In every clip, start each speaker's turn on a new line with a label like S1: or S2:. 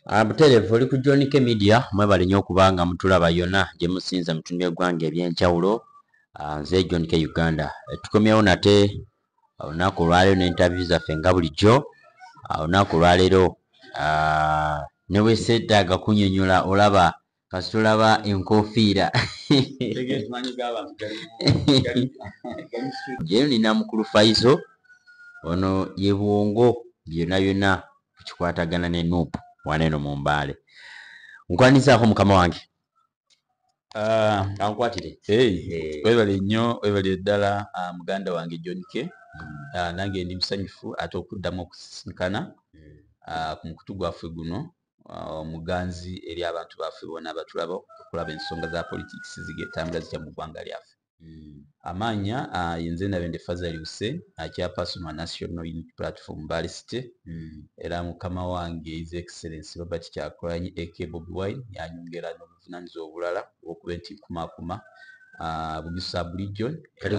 S1: Butereevu oli ku John K Media mwebale nnyo okuba nga mutulaba yonna gye musinza mu bitundu by'eggwanga eby'enjawulo. Nze John K Uganda. Tukomyewo nate olunaku olwaleero n'interview zaffe nga bulijjo. Olunaku olwaleero ne bwe seetaaga kunnyonnyola olaba kasi tulaba enkoofiira. Jeero nina mukulu Faizo ono ye bwongo byonna byonna kukikwatagana ne Nuupu waneeno mu Mbale. Nkwanizaako mukama wange. Ankwatire.
S2: Webale nnyo, webale ddala muganda wange John K. Nange ndi musanyufu ate okuddamu okusisinkana ku mukutu gwaffe guno omuganzi eri abantu baffe bonna abatulaba okulaba ensonga za politics zigetambula zitya mu ggwanga lyaffe. Amaanya yenze Nabende Fazal Hussein chairperson wa National Unity Platform Mbale City. Era mukama wange His Excellency Robert Kyagulanyi AK Bobi Wine yanyongera n'obuvunaanyizibwa obulala okuba nti kumakuma Bugisu sub-region.
S1: Kati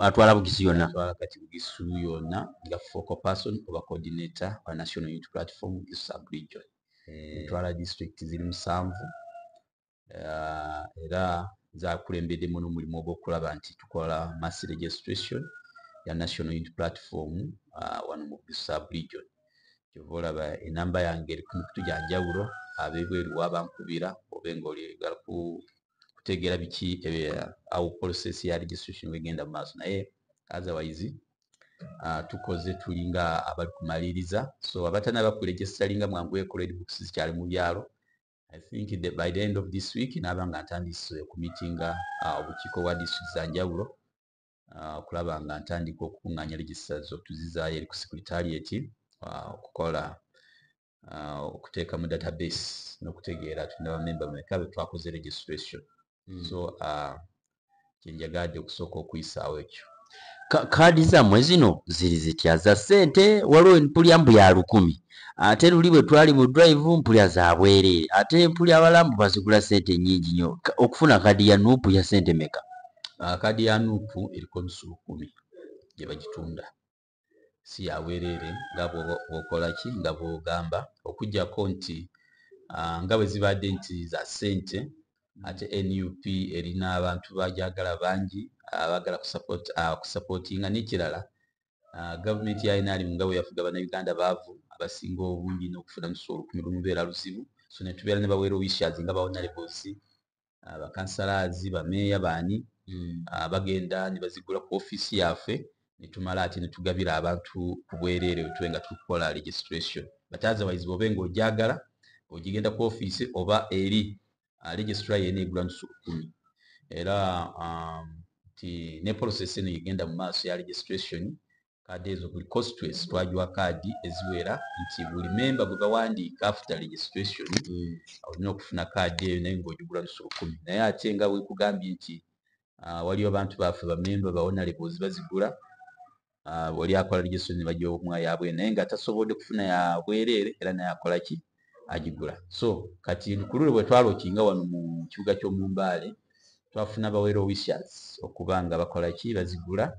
S1: atwala Bugisu yonna.
S2: Atwala kati Bugisu yonna nga focal person oba coordinator wa National Unity Platform Bugisu sub-region. Atwala district ziri 7 era zakulembeddemu n'omulimu ogw'okulaba nti tukola mass registration ya National Unity Platform wano mu Bugisu sub-region. Kyova olaba enamba yange eri ku mikutu gya njawulo ab'ebweru wabankubira oba ng'olyagala kutegeera biki awo process ya registration wegenda mu maaso naye otherwise tukoze tulinga abali kumaliriza, so abatanaba kuregisteringa mwanguyeeko red books zikyali mu byalo. I think by the end of this week nabanga ntandise okumitinga obukiiko bwa district za njawulo okulaba nga ntandika okukuŋŋaanya registers okutuzizaayo eri ku secretariat okukola okuteeka mu database n'okutegeera tulina bamemba bameka be twakoze registration. So kyenjagadde okusooka okuyisaawo ekyo.
S1: Kaadi zammwe zino ziri zitya za ssente? Waliwo mpulya mbu ya 1000 ate luli bwe twali mu drive mpulya za bwereere ate mpulya abalambu bazigula ssente nnyingi nnyo. Okufuna kaadi ya Nuupu ya ssente meka?
S2: Kaadi ya Nuupu eriko olususu 10 gye bagitunda, si ya bwereere nga bw'okola ki nga bw'ogamba, okuggyako nti nga bwe zibadde nti za ssente ate NUP erina abantu bajagala bangi abagala kusapootinga n'ekirala gavumenti ya NRM nga bwe yafuga bannayuganda baavu abasinga obungi n'okufuna olususu 10 lumubeera luzibu. So ne tubeera ne baweera wishazi nga bahonarebles bakansalaazi bameeya baani bagenda ne bazigula ku ofiisi yaffe ne tumala ate ne tugabira abantu ku bwereere bwe nga tukola registration. But otherwise bw'oba ng'ojagala ogigenda ku ofiisi oba eri registrar yena egula olususu 10 era ne process eno yegenda mu maaso ya registration. Kaadi ezo buli constituency twagiwa kaadi eziwera nti buli memba gwe bawandiika after registration olina okufuna kaadi eyo naye ng'ogigula olususu 10. Naye ate nga bwe kugambye nti waliwo abantu baffe bamemba bahonarebles bazigula wali akola registration ne bajja okumwa yabwe naye nga tasobodde kufuna ya bwereere era naye akola ki agigula. So kati ku lulwe bwe twalookinga wano mu kibuga ky'omu Mbale twafuna baweera wishers okuba nga bakola ki bazigula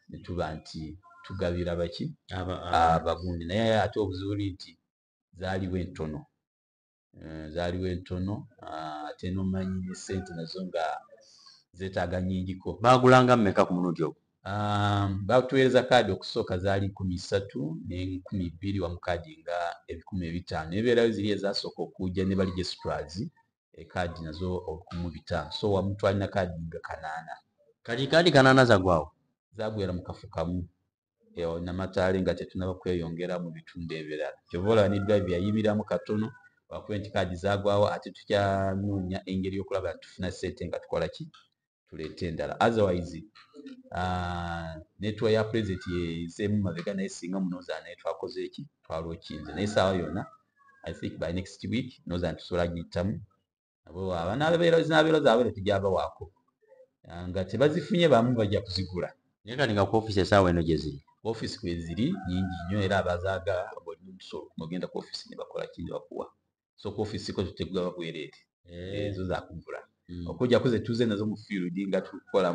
S2: ne tuba nti tugabira baki abagundi. Naye ate obuzuli nti zaaliwo entono ate n'omanyi ne ssente nazo nga zeetaaga nnyingiko.
S1: Baagulanga mmeka ku mulundi ogwo?
S2: Batuweereza kaadi okusooka zaali 13 ne 12 wamu kaadi nga 15,000 ebibeerayo ziri ezasooka okujja ne baregistrars kaadi nazo 15,000. So wamu twalina kaadi nga 8.
S1: Kati kaadi 8 zagwawo?
S2: Zagwera mu kafo kamu Namataale nga tetunaba kweyongera mu bitundu ebirala. Kyova olaba ne drive yayimiramu katono wakuba nti kaadi zagwawo ate tukyanoonya engeri y'okulaba nti tufuna ssente nga tukola ki tuleeta endala. Otherwise network ya president yeezeemu mabega naye singa munooza naye twakoze eki twalwokinze naye saawa yonna I think by next week nooza ntusobola giyitamu nabo abanabeera zaabere tujabawaako nga tebazifunye bamu bajja kuzigula.
S1: Naye kati nga ku ofiisi essaawa eno gye ziri?
S2: Ofiisi kwe ziri nyingi nnyo era abazaagala bw'olina omusolo ogenda ku ofiisi ne bakola ki ne bakuwa. So ku ofiisi ko tutegula bwereere ezo zakugula okujjako ze tuze nazo mu field nga tukola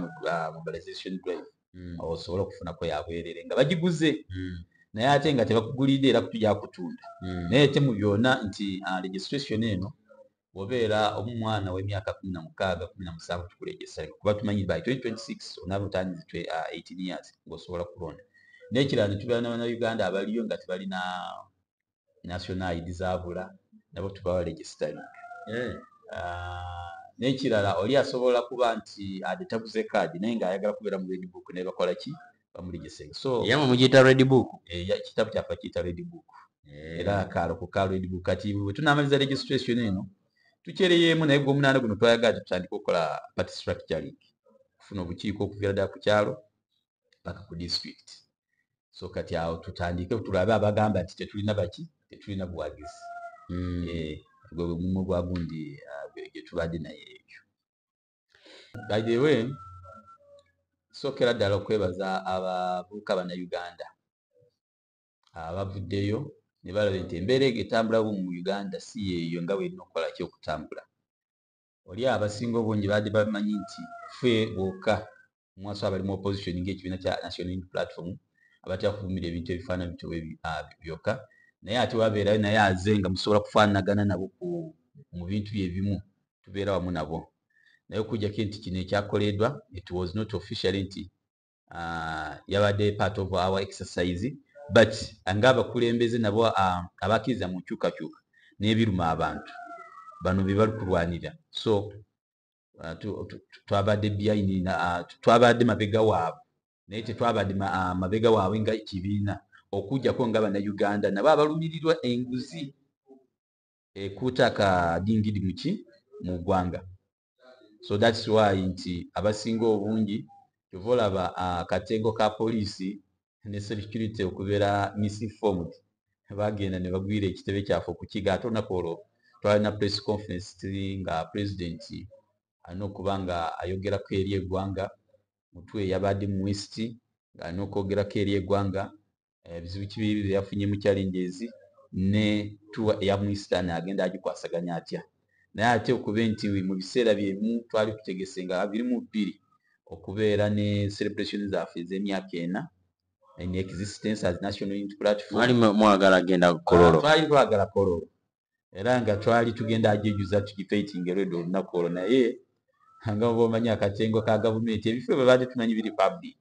S2: mobilization drive osobola okufunako ya bwereere nga bagiguze naye ate nga tebakugulidde era kutujja kutunda naye te mu byonna nti registration eno bw'obeera omwana w'emyaka 16 17 tukulegesa kuba tumanyi by 2026 onaaba otandise 18 years ng'osobola kulonda n'ekirala ne tubeera n'Abannayuganda abaliyo nga tebalina national ID zaabula nabo tubawa registering n'ekirala oli asobola kuba nti taguze kaadi naye ng'ayagala kubeera mu red book naye bakola ki bamulegesenge so
S1: yamwe mugiyita red book
S2: kitabu kyaffe kiyita red book era akaalo ku ka red book kati bwe tunaamaliza registration eno tukyereyeemu naye gw'omunaana guno twayagala tutandika okukola party structuring kufuna obukiiko okuviira ddala ku kyalo paka ku district so kati awo tutandike tulabe abagamba nti tetulina buwagizi gwe mulimu gwa gundi gye tubadde naye ebyo by the way sookera ddala okwebaza abavubuka bannayuganda abavuddeyo ne balaba nti embeera etambulawo mu Uganda si yeeyo nga bwe erina okukola ki okutambula oli abasinga obungi badde bamanyi nti ffe bwokka omwaso abali mu opposition ng'ekibiina kya National Unity Platform abatera kuvumira ebintu ebifaanana bityo byokka naye ate wabeerayo naye aze nga musobola kufaanagana nabo mu bintu byebimu tubeera wamu nabo naye okujjako nti kino ekyakoleddwa it was not officially nti yabadde part of our exercise but ng'abakulembeze nabo abakkiriza mu nkyukakyuka n'ebiruma abantu bano be bali kulwanira so twabadde behind twabadde mabega waabwe naye tetwabadde mabega waabwe nga ekibiina okujjako nga bannayuganda nabo abalumirirwa enguzi ekuutaka dingidi mu ggwanga so that's why nti abasinga obungi kyova olaba akatengo ka poliisi ne security okubeera misinformed bagenda ne bagwira ekitebe kyaffe okukiga ate olunaku olwo twalina press conference nga president alina okuba nga ayogerako eri eggwanga mutwe yabadde mu west ng'alina okwogerako eri eggwanga ebizibu kibibi bye yafunye mu challenges ne tuwa eya mu eastern agenda agikwasaganya atya naye ate okube nti mu biseera byemu twali tutegese nga 22 okubeera ne celebration zaffe ez'emyaka 4 in existence as National Unity Platform
S1: mwali mwagala genda Kololo
S2: twali twagala Kololo era nga twali tugenda ajejuza tukifeiting eredo olunaku olwo naye nga bw'omanyi akatengo ka gavumenti ebifo bwe badde tumanyi biri public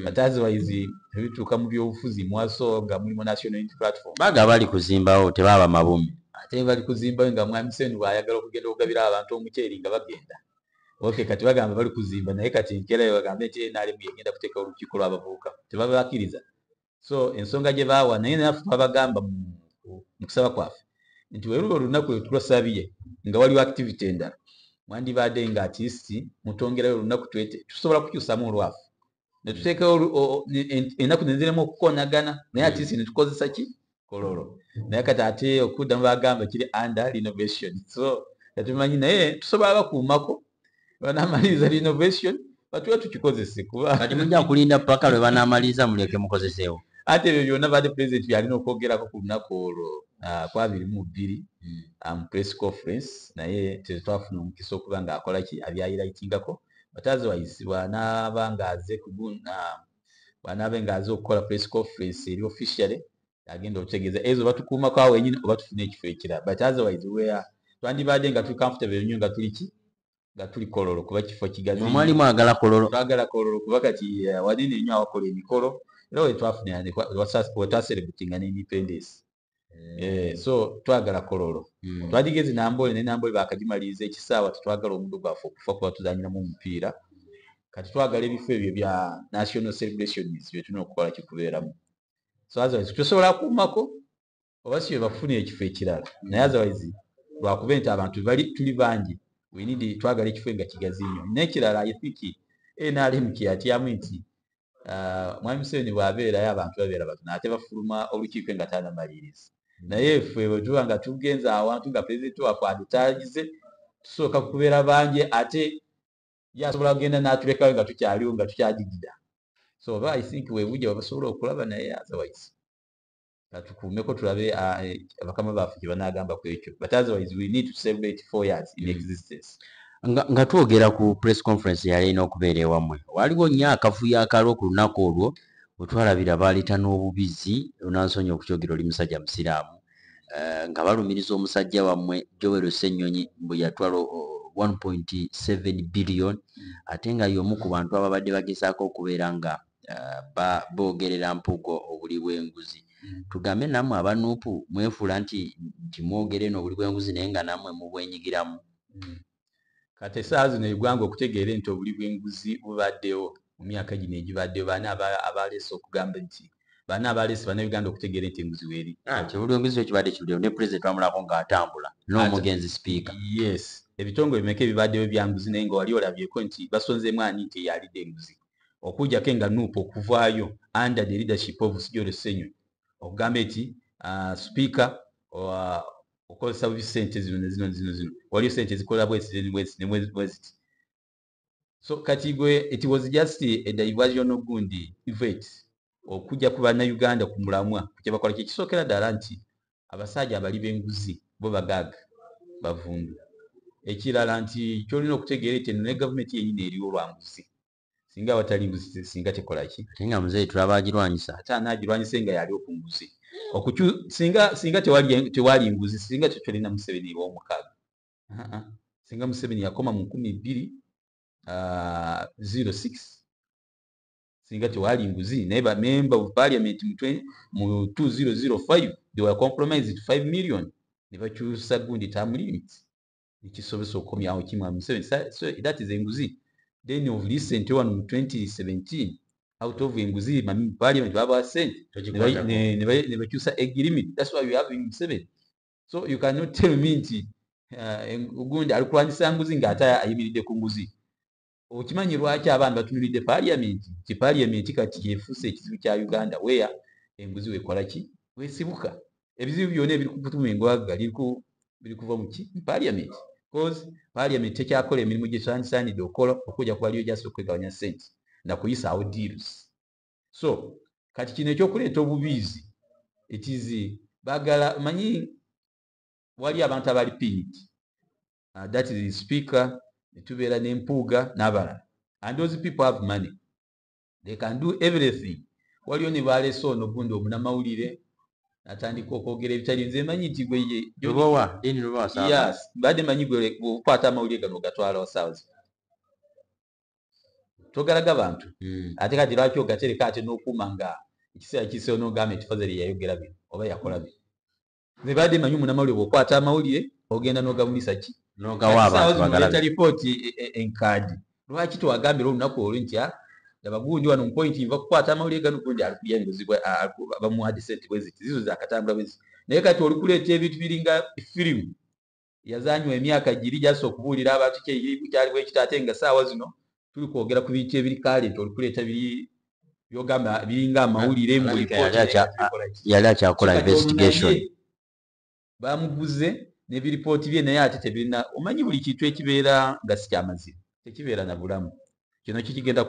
S2: but otherwise ebituuka mu byobufuzi mwaso nga mulimu National Unity Platform
S1: baga bali kuzimbawo tebaaba mabumi
S2: ate bali kuzimbawo nga Mwami Seni bw'ayagala okugenda okugabira abantu omuceeri nga bagenda okay kati bagamba bali kuzimba naye kati nkerayo bagambe nti NRM yegenda kuteeka olukiiko lw'abavubuka tebabakkiriza so ensonga gye baawa naye naffe twabagamba mu kusaba kwaffe nti weeruba olunaku lwe tulwasabye nga waliwo activity endala mwandibadde nga at least mutongerayo olunaku tusobola kukyusamu olwaffe ne tuteekayo ennaku neziremu okukonagana naye at least ne tukozesa ki Kololo naye kati ate okuddamu bagamba kiri under renovation so katumanyi naye tusobola bakuumako banamaliriza renovation batuwa tukikozese kuba
S1: kati mujja kulinda paka lwe banaamaliza muleke mukozeseewo
S2: ate ebyo byonna badde president byalina okwogerako ku lunaku olwo kwa 22 mu press conference naye tetwafuna omukisa okuba nga akola ki abyayiraitingako but otherwise bw'anaaba ng'aze okukola press conference eri officially agenda okutegeeza ezo batukuumako awo wenyini oba tufuna ekifo ekirala but otherwise twandibadde nga tuli comfortable nnyo nga tuli ki nga tuli Kololo kuba kifo kigazi
S1: mwali mwagala Kololo
S2: twagala Kololo kuba kati wanene nnyo awakola emikolo era wetwafuna wetwacelebratinga n'independence so twagala Kololo twadigeze Nambole ne Nambole bakagimaliriza ekisaawa tetwagala omundu gwaffe okufa kuba tuzanyiramu omupiira kati twagala ebifo ebyo bya national celebrations bye tulina okukola kikubeeramu so otherwise tusobola kuumako oba si bafuna ekifo ekirala naye otherwise lwakuba nti abantu tuli bangi twagala ekifo nga kigazi nnyo n'ekirala I think NRM kyeyatyamu nti Mwami Museveni bw'abeerayo abantu babeera batono ate bafuluma olukiiko nga tanamaliriza naye ffe bwe tuba nga tugenza awantu nga pulezidenti waffe adutagize tusooka kubeera bangi ate yasobola kugenda n'atulekayo nga tukyaliwo nga tukyadigida so oba I think webujja basobola okulaba naye otherwise katukuumeko tulabe bakama baffe kye banaagamba ku ekyo but otherwise we need to celebrate 4 years in existence
S1: nga twogera ku press conference yalina okubeera ewammwe waliwo nnyo akafuyo akaliwo ku lunaku olwo bwetwalabira baaleeta n'obubizi onansonyi okukyogera oli musajja musiraamu nga balumiriza omusajja wammwe Joel Ssennyonyi mbu yatwala 1.7 billion ate nga y'omu ku bantu ababadde bagezaako okubeera nga boogerera Mpuuga obuli bw'enguzi. Tugambe nammwe abanuupu mwefuula nti mwogere n'obuli bw'enguzi naye nga nammwe mubwenyigiramu.
S2: Kati essaawa zino eggwanga okutegeera nti obuli bw'enguzi bubaddewo mu myaka gino egibaddewo baana abaleese okugamba nti baana abaleese bannayuganda okutegeera nti enguzi weeri.
S1: Obuli bw'enguzi ekibadde kibuliwo ne pulezidenti twamulako ng'atambula n'omugenzi sipiika.
S2: Yes, ebitongole bimeka ebibaddewo bya nguzi naye nga wali olabyeko nti basonzeemu ani nti eyalidde enguzi okujjako nga Nuupu okuvaayo under the leadership of Joel Ssennyonyi okugamba eti sipiika okozesa bubi ssente zino waliyo ssente zikola bweziti. So kati gwe it was just a diversion gundi event okujja ku bannayuganda ku mulamwa kye bakola kye kisookera ddala nti abasajja abali b'enguzi bo bagaaga bavundu. Ekirala nti kyolina okutegeera nti ne gavumenti yennyini eriwo olwanguzi. Singa watali nguzi singa tekola ki?
S1: Ate nga muzeeyi tulaba agirwanyisa.
S2: Ate anaagirwanyise nga yali ku nguzi. Singa tewali nguzi, singa kyolina Museveni ew'omukaaga. Singa Museveni yakoma mu 2006. Singa tewali nguzi naye ba member of parliament mu 2005 they were compromised 5 million ne bakyusa gundi term limits. Nikisobesa okukomyawo kimwa Museveni. So that is enguzi. Then of recent one in 2017 out of enguzi parliament baba sent ne bakyusa egg limit. That's why we have Museveni. So you cannot tell me nti gundi alikulwanyisa nguzi ng'ata ayimiridde ku nguzi. Okimanyi lwaki abantu batunuulidde parliament ti parliament kati yefuuse ekizibu kya Uganda where enguzi wekola ki weesibuka. Ebizibu byonna ebiri ku kutuma engwaga biri kuva mu ki parliament because parliament tekyakola emirimu gye saanidde okola okujja ku baliyo just okwegabanya ssente na kuyisaawo deals. So kati kino ekyokuleeta obubiizi etizi bagala manyi wali abantu abali pinned that is the speaker netubeera n'Empuuga n'abalala and those people have money, they can do everything. Waliyo ne baleese ono gundi omunamawulire atandika okwogera ebitali nze manyi nti gwe
S1: Lubowa Dini Lubowa sawa.
S2: Yes, badde manyi gwe okwata amawulire gano gatwala osaazi togalaga bantu ate kati lwaki ogatereka ate n'okuuma nga ekiseera kiseewo n'ogamba nti Fazil yayogera bino oba yakola bino. Nze badde manyi omunamawulire bw'okwata amawulire ogenda n'ogabulisa ki
S1: n'ogawa abantu
S2: bagala lipooti enkaadi. Lwaki tewagambira olunaku olwo nti laba gundi wano mu point nva kukwata amawulire gano gundi alikulya enguzi bamuwadde ssente bweziti zizo zakatambula bweziti. Naye kati oli kuleeta ebintu biringa firimu yazanywa emyaka giri jasa okubuulira abantu kyali bwekita ate nga saawa zino tuli kwogera ku bintu ebiri kaalenti oli kuleeta byogamba biringa amawulire mu lipooti
S1: yali akyakola investigation.
S2: Bamuguze n'ebiripooti bye naye ate tebirina omanyi buli kintu ekibeera nga si kyamazima tekibeera na bulamu. Kino kigenda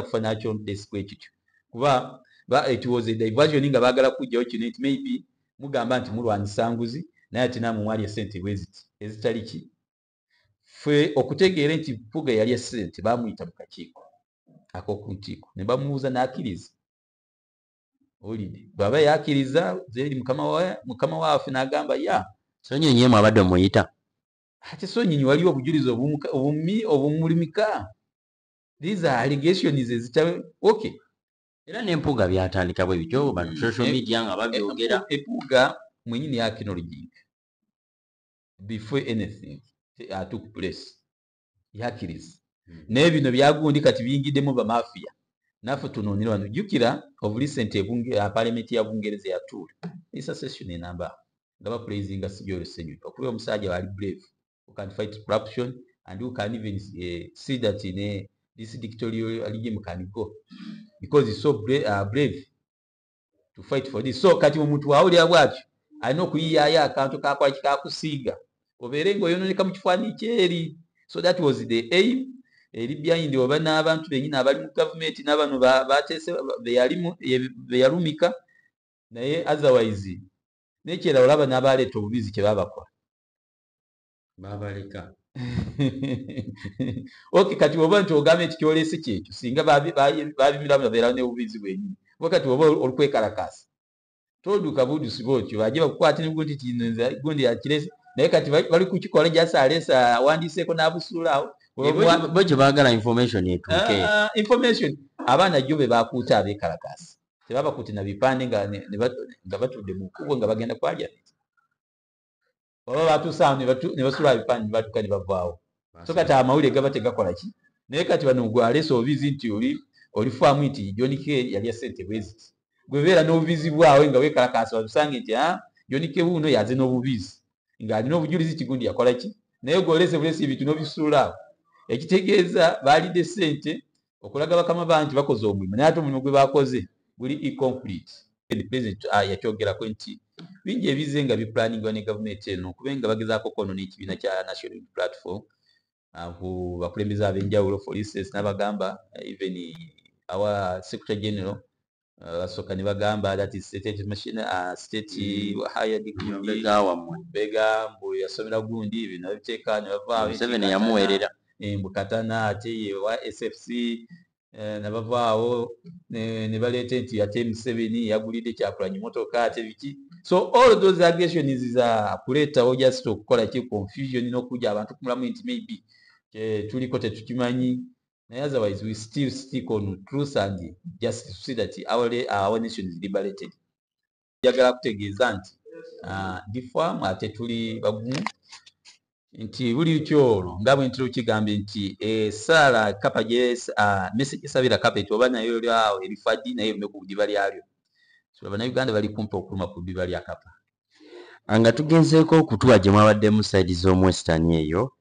S2: kufa nakyo desikwe kityo kuba it was a diversion nga baagala kujjawo kino nti maybe mugamba nti mulwanyisa nguzi naye ate namwe mwali essente bweziti ezitali ki ffe okutegeera nti Mpuuga yali essente bamuyita mu kakiiko ak'oku ntiiko ne bamubuuza n'akkiriza. Olidde bw'aba yakkiriza zeri mukama waafe n'agamba
S1: Ssennyonyi yemu abadde omuyita.
S2: Ate Ssennyonyi waliwo obujulizi obumulimika. These are allegations ezita okay.
S1: Era n'Empuuga byatandika bwe bityo bano social media nga babyogera.
S2: Empuuga mwenyini acknowledging before anything took place yakkiriza. Naye bino byagundi kati biyingiddemu bamafiya. Naffe tunoonera wano jjukira of recent parliament ya Bungereza yatuula esa session enamba nga bapraising Joel Ssennyonyi okuba omusajja wali brave who can fight corruption and who can even see that in this dictatorial regime can go because he's so brave to fight for this. So kati omuntu wawulira bwatyo alina okuyiyayo akantu kakola kikakusiiga obeere ng'oyonooneka mu kifaananyi kyeri. So that was the aim eri behind oba n'abantu bennyini abali mu gavumenti n'abano bateese beyalumika naye otherwise nekyera olaba n'abaleeta obubizi kye babakola
S1: babaleka
S2: Okay, kati oba nti ogambye nti kyolese kyekyo singa babimiramu babeerawo n'obubizi bwenyini oba kati oba olukwekalakasa toduuka budusi bwotyo bajje bakukwate negundi tinza gundi yakirese naye kati bali kukikola gyasaalesa awandiiseeko n'abusuulaawo
S1: bo gye baagala information etuuke
S2: information abaana jjo be bakuuta abeekalakasa tebabakuute na bipande nga batudde mu kkubo nga bagenda kwalya oba batuusa awo ne basuula bipande ne batuuka ne bavaawo so kati amawulire gaba tegakola ki naye kati bano gwe aleesa obubizi nti olifaamu nti John K yalya ssente bweziti gwe beera n'obubizi bwawe nga weekalakasa babisange nti John K buuno yaze n'obubizi ng'alina obujulizi ti gundi yakola ki naye gweolese bulesi ebintu n'obisuulaawo ekitegeeza baalidde ssente okulaga bakama bantu bakoze omulimu naye ate omulimu gwe bakoze guli incomplete. President yakyogerako nti bingi ebize nga biplaningwa ne gavumenti eno okuba nga bagezaako kwonoona ekibiina kya National Unity Platform ku bakulembeze ab'enjawulo for instance n'abagamba even our Secretary General basooka ne bagamba that is state machine state hired bega mbu yasomera gundi bino babiteeka ne bavaawo
S1: Museveni yamuweerera
S2: mbukatana ate wa SFC nabavaawo ne baleeta nti ate Museveni yagulidde Kyagulanyi motoka ate biki so all those allegations za kuleetawo just okukola ki confusion n'okujja abantu kumulamu nti maybe tuliko tetukimanyi naye otherwise we still stick on truth and just to see that our nation is liberated. Njagala kutegeeza nti difamu ate tuli bagumu nti buli kyolwo nga bwe ntiro kigambye nti Sara Kapa message esabira Kapa oba nayo lyawo erifadi naye lume ku ddiba lyalyo so Bannayuganda bali kumpa okuluma ku ddiba lya Kapa
S1: nga tugenzeeko okutuwa gye mwabaddemu side z'omwesitani eyo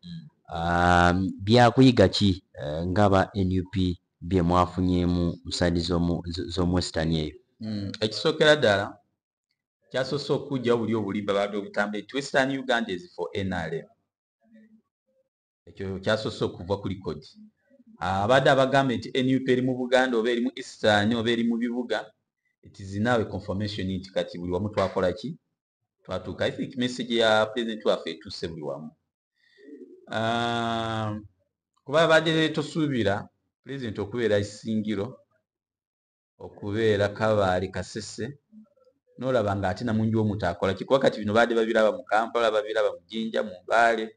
S1: byakuyiga ki ngaba NUP bye mwafunyemu mu side z'omwesitani eyo
S2: ekisookera ddala kyasoose okujjawo buli obulimba badde obutambule nti Western Uganda is for NRM ekyo kyasoose okuva ku likodi abadde abagamba nti NUP eri mu Buganda oba eri mu Eastern oba eri mu bibuga it is now a confirmation nti kati buli wamu twakola ki twatuuka. I think message ya president waffe etuuse buli wamu kuba badde tosuubira president okubeera Isingiro okubeera Kabaale Kasese n'olaba ng'ate Namungi w'omuntu akola ki kuba kati bino badde babiraba mu Kampala babiraba mu Jinja mu Mbale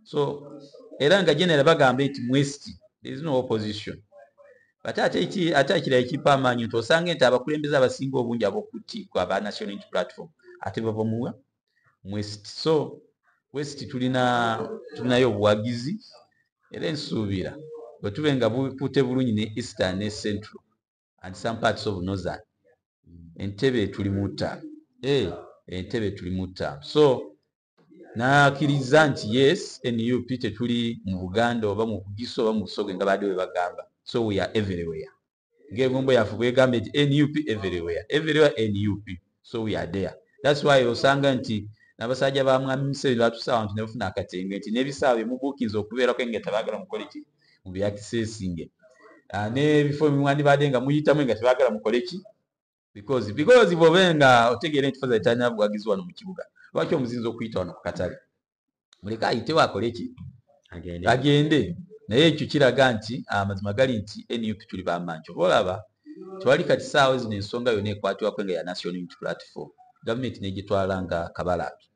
S2: so era nga general bagamba nti West there is no opposition but ate ekirala ekipa amaanyi nti osanga nti abakulembeze abasinga obungi ab'okutiikwa aba National Unity Platform ate bava mu West so West tulinayo obuwagizi era ensuubira bwe tube nga bukuute bulungi ne Eastern ne Central and some parts of Northern Entebbe tuli mu ttaano Entebbe tuli mu ttaano so nakkiriza nti yes NUP tetuli mu Buganda oba mu Bugisu oba mu Busoga nga badde bwe bagamba so we are everywhere ng'engombo yaffe bwegambye nti NUP everywhere NUP so we are there. That's why osanga nti n'abasajja ba Mwami Museveni batuusa abantu ne bafuna akatenge nti n'ebisaawe bimubuukiza okubeerako nga tebaagala mukole ki mu byakiseesinge n'ebifo mwandibadde nga muyitamu nga tebaagala mukole ki because bw'obe nga otegeera nti faza etalina buwagizi wano mu kibuga lwaki omuziyinza okuyita wano ku katale muleke ayitewo akole ki agende naye ekyo kiraga nti amazima gali nti NUP tuli bamaanyi oba olaba tewali kati saawa zino ensonga yonna ekwatibwako nga ya National Unity Platform gavumenti negitwala nga kabalaatu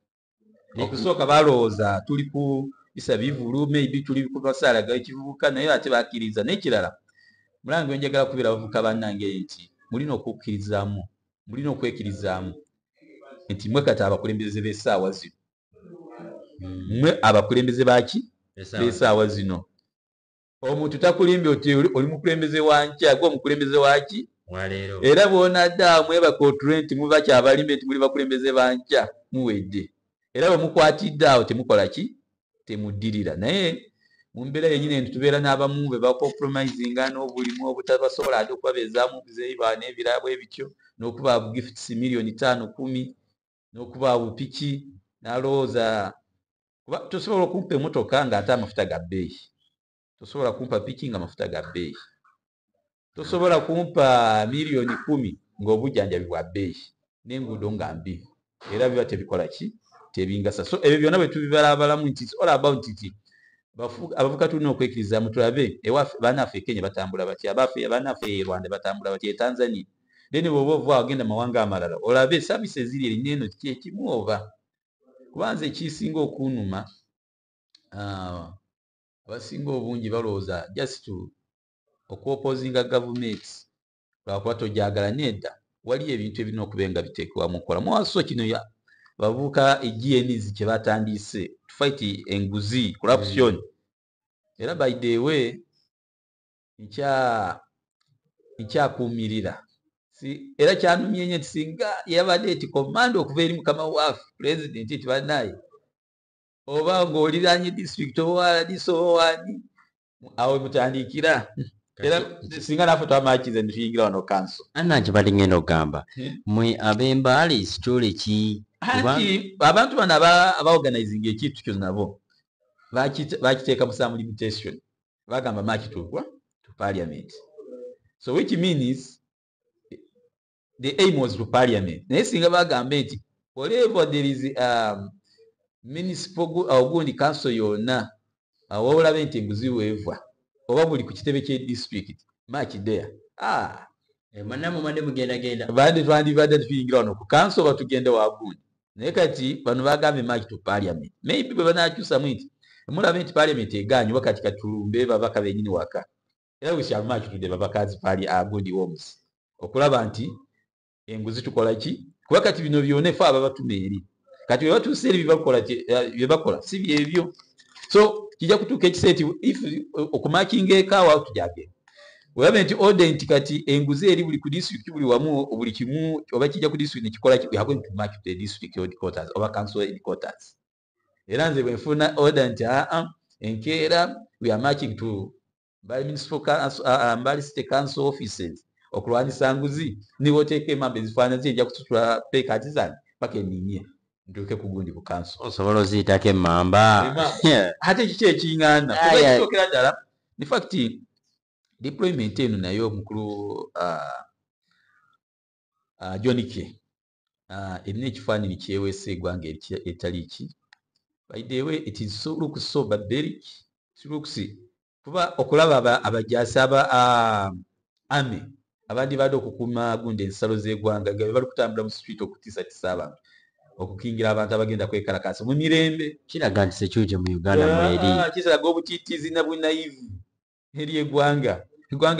S2: okusooka balowooza tuli ku bisa bivulu maybe tuli ku kasaala g'ekivubuka naye ate bakkiriza n'ekirala mulange we njagala kubeera abavubuka bannange nti mulina okwekirizaamu nti mwe kati abakulembeze b'essaawa zino mwe abakulembeze baki b'essaawa zino omuntu takulimbye oti oli mukulembeze wankya gwe omukulembeze waki era bw'onadda mwebaka otule nti muba kyabalimbe nti muli bakulembeze bankya muwedde era bwe mukwatidde awo temukola ki temuddirira naye mu mbeera yennyini eno tubeera n'abamu be bacompromisinga n'obulimu obutabasobola ate okubabeezaamu bizeeyiba n'ebirabo ebityo n'okuba gifts miliyoni 5-10 n'okuba bupiki n'alowooza kuba tosobola okumpa emmotoka ng'ate amafuta ga bbeeyi tosobola kumpa piki nga amafuta ga bbeeyi tosobola kumpa miliyoni 10 ng'obujjanjabi bwa bbeeyi n'enguudo nga mbi era biba tebikola ki tebingasa so ebyo byonna bwe tubibalabalamu nti all about nti abavuka tulina okwekiriza mutulabe ewaffe banaffe Kenya batambula batya banaffe e Rwanda batambula batya e Tanzania then bw'oba ova agenda mawanga amalala olabe services eziri eri neno kyekimu oba kubanza ekisinga okunuma abasinga obungi balowooza just okuopposinga government lwakuba tojagala nedda waliyo ebintu ebirina okuba nga biteekebwa mu nkola muwaso kino bavubuka GNZ kye batandise to fight enguzi corruption era by the way nkyakuumirira era kyanumye nnyo nti singa yabadde eti komanda okuva eri mukama waffe president nti bannaye oba ng'oliranye district oba wani awo mutandikira era singa naffe twamakize netuyingira wano kanso
S1: ananki bali ngenda okugamba mwe ab'Embale story ki
S2: anti abantu bano abaorganizing ekintu kyo nabo bakiteeka mu some limitation bagamba makituukwa to parliament so which means the aim was to parliament naye singa bagambe nti whatever there is municipal ogundi council yonna wabulabe nti enguzi weevwa oba buli ku kitebe kye district match there
S1: manamu mande mugenda
S2: bandi twandibadde tuyingira wano ku council batugende wagundi naye kati bano bagambye match to parliament maybe bwe banakyusamu nti mulabe nti parliament eganywa kati katulumbe babaka benyini waka era we shall match to the babakazi gundi homes okulaba nti enguzi tukola ki kuba kati bino byonna efe ababatuma eri kati webatuusa eri byebakola si byebyo so kijja kutuuka ekiseera if okumakinga ekaawa tujagenda werabe nti order nti kati enguzi eri buli ku district buli wamu buli kimu oba kijja ku district nekikola we are going to mark the district headquarters oba council headquarters era nze bwenfuna order nti enkeera we are marching to municipal council Mbale city council offices okulwanyisa nguzi niba oteeka emamba ezifaanana zijja kusitula pekati zange paka eninye ntuuke ku gundi ku council
S1: osobola oziyitako emmamba
S2: ate kiki ekiŋŋaana kuba ekitookera ddala in fact deployment eno naye omukulu John K erina ekifaananyi kyeweesa eggwanga etali ki by the way it is so looks so barbaric looks kuba okulaba abajaasi ame abandi badde okukuuma gundi ensalo z'eggwanga nga bali kutambula mu street okutiisatiisa abantu okukingira abantu abagenda kwekalakaasa mu mirembe
S1: kiraga nti sekyujo mu Uganda mweri
S2: kisalaga obutiitiizi na bunayivu eri eggwanga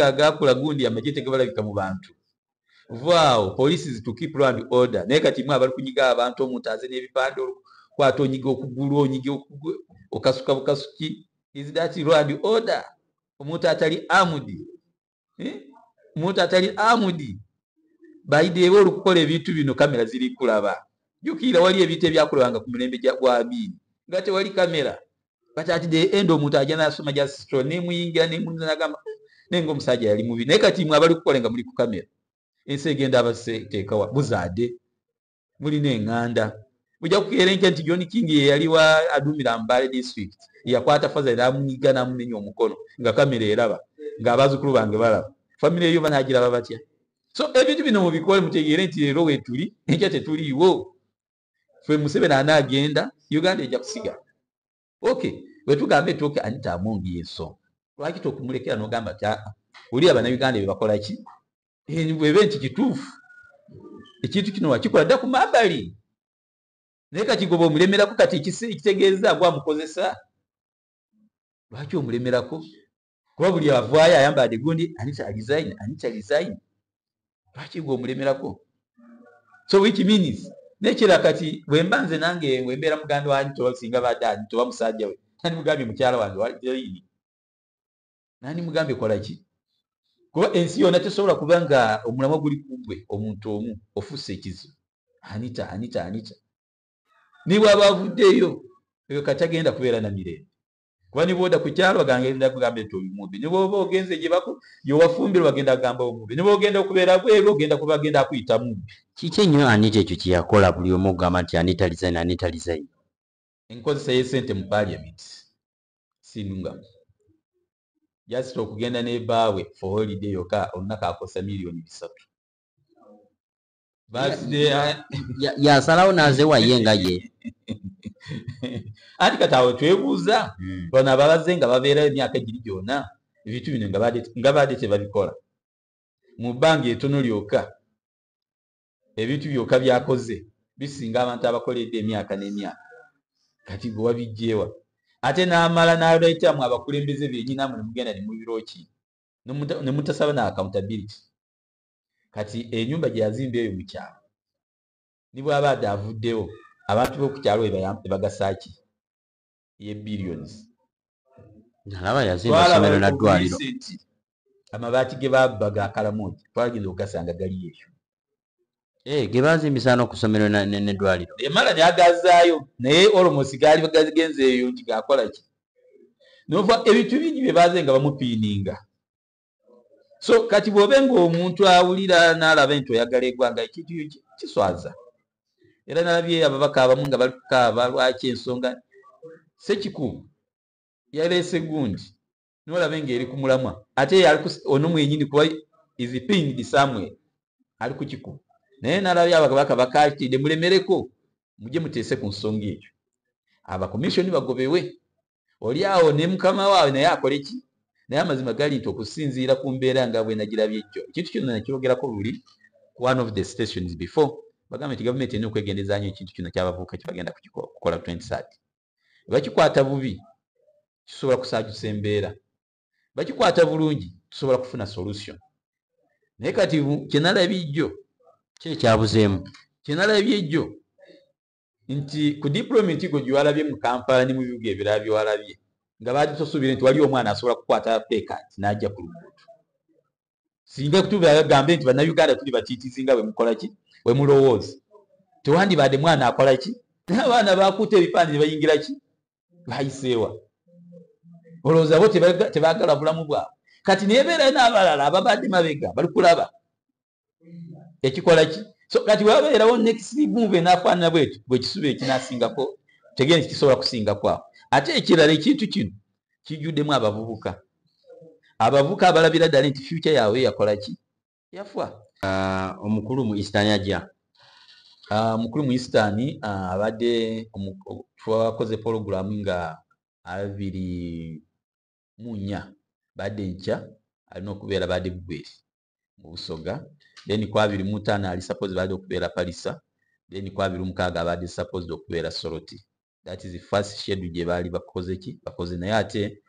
S2: agakula gundi amagye tegabalabika mu bantu vaawo police to keep law and order naye kati mwe abali kunyiga abantu omuntu aze n'ebipande kwata onyiga okugulu onyiga okasuka bukasuki is that law and order omuntu atali armed by the way olukukola ebintu bino kamera ziri kulaba jukira wali ebintu ebyakolebwanga ku mulembe gwa Amin nga tewali kamera but at the end omuntu ajja n'asoma jasitro nemuyingira nemunagamba nenga omusajja yali mubi naye kati mwe abali kukola nga muli ku kamera ensi egenda abaseteekawa buzaade mulina eŋŋanda bujja kukeerenka nti John King ye yali wa adumira Mbale district yakwata faza n'amunyiga n'amunenya omukono nga kamera eraba ng'abazzukulu bange balaba famire eyo banagiraba batya so ebintu bino mubikole mutegeere nti leero weetuli enkya tetuliiwo ffe Museveni anaagenda Uganda ejja kusigala okay wetugambe etooke Anita Among yeso lwaki tokumulekera n'ogamba ti oli Abannayuganda be bakola ki bwebe nti kituufu ekintu kino wakikola dda ku mabbali naye kakigoba omulemerako kati ekitegeeza gwamukozesa lwaki omulemerako kuba buli avaayo ayambadde gundi Anita resign lwaki gwe omulemerako so which means nekira kati bwemba nze nange bwembeera muganda wa Anita singa badde Anita oba musajja we nani mugambye mukyala wange waliini nani mugambye kola ki kuba ensi yonna tesobola kuba nga omulamwa guli kugwe omuntu omu ofuuse ekizibu Anita niba aba avuddeyo eyo kati agenda kubeera na mirembe kuba niba oda ku kyalo bagenda kugamba nti oyo mubi niba oba ogenze gyewafumbire bagenda kugamba omubi niba ogenda okubeera bweru ogenda kubagenda akuyita mubi
S1: kiki ennyo Anita ekyo kyeyakola buli omu ogamba nti Anita resign
S2: enkozesa y'essente mu parliament sinungamu just okugenda n'ebbaawe for holiday yokka olunaku akosa $3 million
S1: yasalawo n'azeewa ye nga ye.
S2: Anti kati awo twebuuza bano ababaze nga babeerayo emyaka egiri gyonna ebintu bino nga baadde tebabikola mu bbanga etono lyokka ebintu byokka byakoze bisinga abantu abakoledde emyaka n'emyaka. Kati gwe wabijjeewa ate n'amala n'aleetamu abakulembeze bennyinamu ne mugenda ne mubiroki ne mutasaba na accountability. Kati ennyumba gye yazimba eyo mu kyalo ni bw'aba adde avuddewo abantu b'oku kyalo ebagasaaki ye billions.
S1: Alaba yazimba essomero na ddwaliro.
S2: Amabaati ge babba ga Kalamoja twagenda ogasanga gali eyo.
S1: Ge bazimbisa n'okusomero n'eddwaliro.
S2: Emala n'agazaayo naye almost gaali gagenze eyo nti gakola ki. Nova ebintu bingi bye baaze nga bamupiininga. So kati bw'obe ng'omuntu awulira n'alaba nti oyagala eggwanga ekintu kiswaza. Era nalabye ababaka abamu nga bali kukaaba lwaki ensonga Ssekikubo yaleese gundi n'olabe ng'eri ku mulamwa ate ono mwenyini kuba is pinned somewhere ali ku kikubo naye nalabye ababaka bakaatidde mulemereko mujje muteese ku nsonga ekyo abakomishoni bagobewe oli awo ne mukama waabwe naye akole ki naye amazima gali nti okusinziira ku mbeera nga bwe nagirabye ejjo ekintu kyonna nakyogerako luli ku one of the stations before bagamba nti gavumenti erina okwegendeza nnyo ekintu kino ky'abavubuka kye bagenda kukola 2030. Bakikwata bubi kisobola kusaajusa embeera, bakikwata bulungi tusobola kufuna solution. Naye kati kyenalabye ejjo
S1: kyekyabuzeemu
S2: kyenalabye ejjo nti ku diplomat go gyewalabye mu Kampala ne mu bibuga ebirala byewalabye nga baali tosuubire nti wali omwana asobola kukwata pekati n'ajja ku luguudo. Singa kutuba gambe nti bannayuganda tuli batiitizi nga bwe mukola ki bwe mulowooza tewandibadde mwana akola ki abaana bakuuta ebipande ne bayingira ki bayiseewa olowooza bo tebaagala bulamu bwabwe. Kati neebeerayo n'abalala ababadde mabega bali kulaba ekikola ki. So kati wabeerawo next move enaafaanana bwetyo bwe kisuba ekinaasingako tegende nti kisobola kusingako awo. Ate ekirala ekintu kino kijjuddemu abavubuka abalabira ddala nti future yaabwe yakola ki yafa.
S1: Omukulu mu Eastern ajja
S2: mukulu mu Eastern abadde twakoze program nga 24 badde nkya alina okubeera badde Bugweri mu Busoga, then ku 25 ali suppose badde okubeera Palisa, then ku 26 abadde supposed okubeera Soroti. That is the first schedule gye baali bakoze naye ate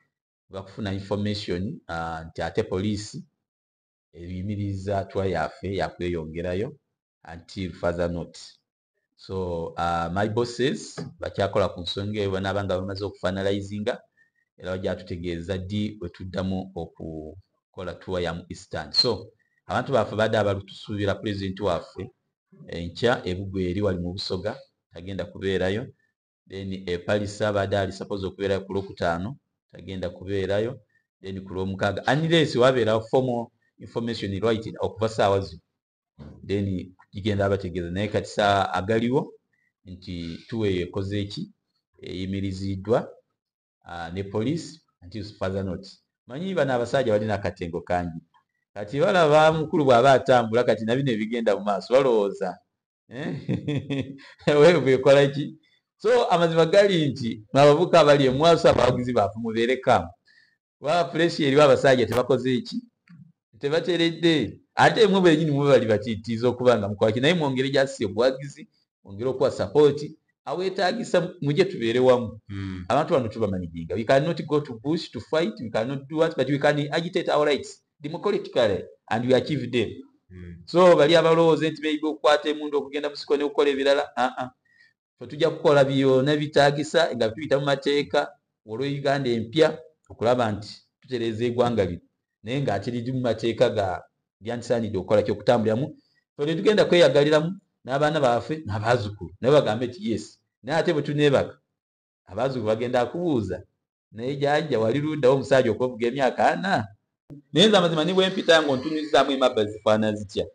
S2: bakufuna information nti ate poliisi eyimiriza tour yaffe yakweyongerayo until further notice. So my bosses bakyakola ku nsonga eyo banabanga bamaze okufinalizinga era bajatutegeeza ddi bwe tuddamu okukola tour ya mu Eastern. So abantu baffe badde abalutusuubira president waffe enkya Ebugweri wali mu Busoga tagenda kubeerayo, then Palisa badde ali suppose okubeerayo ku Lwokutaano tagenda kubeerayo, then ku Lwomukaaga unless wabeerawo formal information in writing okuva saawa zino then kigenda abategeeza. Naye kati saa agaliwo nti tuwe ekoze eki eyimiriziddwa ne police until further notice. Manyi bano abasajja balina akatengo kangi kati balaba mukulu bw'aba atambula kati nabino ebigenda mu maaso balowooza wewe ekola ki. So amazima gali nti abavubuka abali emwaso abawagizi baffe mubeere kamu wa pressure eriwo abasajja tebakoze eki tebateredde ate mwe benyini mwe bali batiitiza okuba nga mukola ki naye mwongere gyasi obuwagizi mwongere okuwa support awetaagisa mujye tubeere wamu. Abantu bano tubamanyijinga. We cannot go to bush to fight, we cannot do what, but we can agitate our rights democratically and we achieve them. So bali abalowooza nti beyiga okukwata emundu okugenda musiko ne okukola ebirala tujja kukola byonna bitaagisa nga tuyita mu mateeka olwo Uganda empya okulaba nti tutereeza eggwanga lino naye ng'ate liri mu mateeka ga lyandisaanidde okukola ki okutambuliramu tugenda kweyagaliramu n'abaana baffe n'abaazukulu naye bagambe nti yes. Naye ate bwe tuneebaka abaazukulu bagenda akubuuza naye jjajja wali luddawo omusajja okwovuga emyaka 4 naye nze amazima ni bwe mpita nga ontunuulizaamu emabba zifaana zitya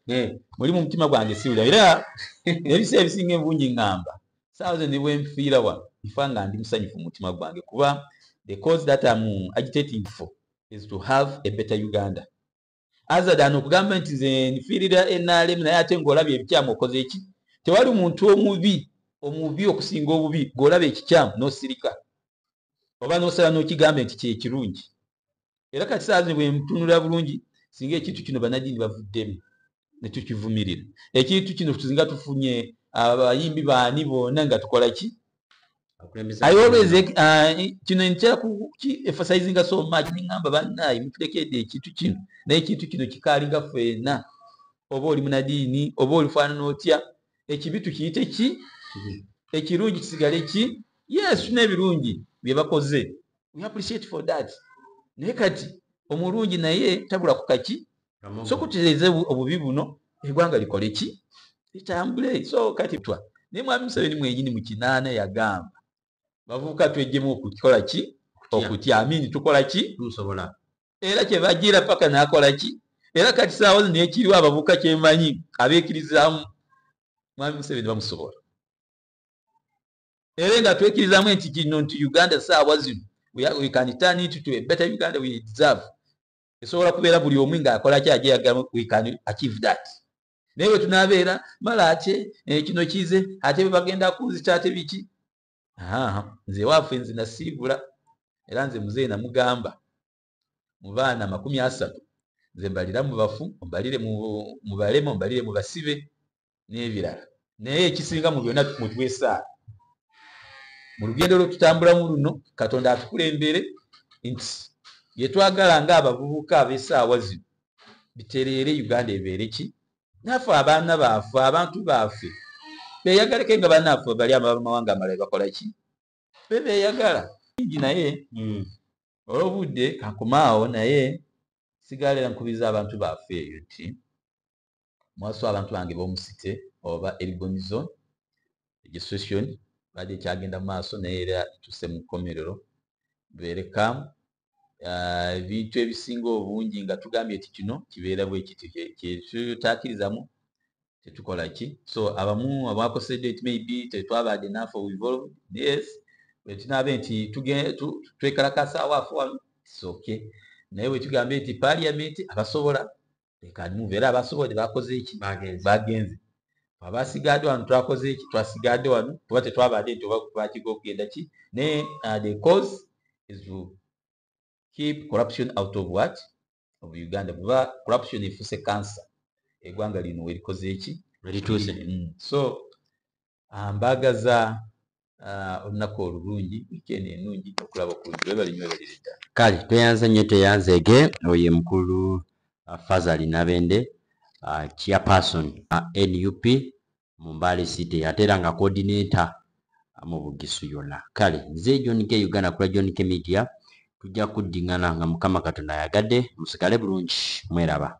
S2: muli mu mutima gwange siwulira era ebiseera ebisinga envunyi ngamba saawa ze ne bwe nfiira wano nfa nga ndi musanyufu mu mutima gwange kuba the cause that I'm agitating for is to have a better Uganda. azadano okugamba nti nze nfiirira NRM naye ate ng'olabye ebikyamu okoze eki. Tewali muntu omubi okusinga obubi ng'olaba ekikyamu n'osirika oba n'osala n'okigambe nti kyekirungi. Era kati saa zino bwe mutunula bulungi singa ekintu kino bannaddiini bavuddemu ne tukivumirira. Ekintu kino tuzinga tufunye abayimbi baani bonna nga tukola ki? I always kino nkyera emphasizing so much ningamba bannaye mutulekedde ekintu kino naye ekintu kino kikaalinga ffenna oba oli munadiini oba olifaanana otya ekibi tukiyite ki ekirungi kisigale ki yes n'ebirungi bye bakoze we appreciate for that naye kati omulungi naye tabula ku kaki so kutereeze obubi buno eggwanga likole ki litambule. So kati twa naye mwami Museveni mwenyini mu kinaana yagamba bavubuka twejjemu okukola ki okutya amini tukola ki tusobola era kye bagira paka n'akola ki era kati saawa zino ekiriwo abavubuka kyemanyi abeekirizaamu mwami Museveni bamusobola era nga twekirizaamu nti kino nti Uganda saawa zino we can turn it to a better Uganda we deserve esobola kubeera buli omu ng'akola ki ajeyagala we can achieve that. Naye bwe tunaabeera mala ate kino kize ate bwe bagenda kunzita ate biki nze waafe nze nasiibula era nze muzeeyi namugamba mu baana 30 nze mbalira mu bafu mbalire mu balema mbalire mu basibe n'ebirala naye ekisinga mu byonna mutwesaala mu lugendo lwetutambulamu luno Katonda atukulembere nti bye twagala ng'abavubuka ab'essaawa zino bitereere Uganda ebeere ki naffe abaana baffe abantu baffe beeyagaleko nga bannaffe bali amawanga amalala bakola ki beeyagala ingi naye olw'obudde kankomaawo naye sigala nkubiriza abantu baffe eyo nti mwaso abantu bange b'omusite oba Elbonizo registration badde kyagenda mu maaso naye era tusse mu nkomerero bereka ebintu ebisinga obungi nga tugambye nti kino kibeera bwe kiti kyetutakkirizamu tetukola ki. So abamu abakosedde it maybe tetwabadde naffe involved yes bwe tunaabe nti twekalakasa awaafu wano kisoke naye bwe tugambye nti parliament abasobola leka move era abasobodde bakoze eki bagenze abasigadde wano twakoze eki twasigadde wano kuba tetwabadde nti oba bakiga okugenda ki naye the cause is to keep corruption out of what of Uganda kuba corruption efuse cancer eggwanga lino werikoze eki werituuse so mbagaza olunaku olulungi weekend ennungi okulaba okulungi webali nnyo webalire ddala
S1: kale tweyanze nnyo teyanzeege oye mukulu Fazal Nabende chairperson NUP mu Mbale City ate era nga coordinator mu Bugisu yonna. Kale nze John K Uganda kula John K Media tujja kuddingana nga Mukama Katonda yagadde musigale bulungi mweraba.